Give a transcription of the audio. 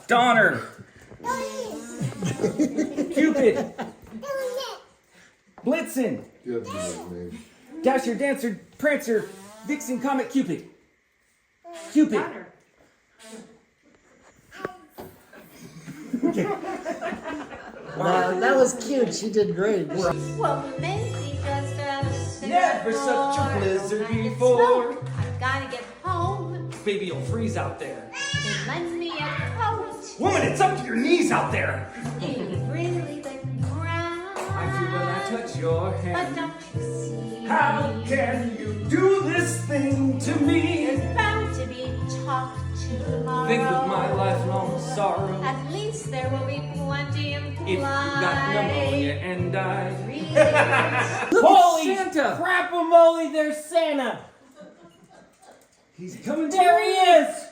Donner. Cupid. Blitzen. Dasher, Dancer, Prancer, Vixen, Comet, Cupid. Cupid. Wow, that was cute. She did great. Well, maybe just a Never such a blizzard before. I've got to get home. Baby, you'll freeze out there. They lend me a coat. Woman, it's up to your knees out there. It really the ground. I feel when I touch your But hand. don't you see? How can you do this thing to me? It's bound to be talked tomorrow. Think of my lifelong sorrow. At least there will be plenty implied. If you got pneumonia and died. Really, Holy Santa! Crap-a-moly, there's Santa! He's coming. There he is!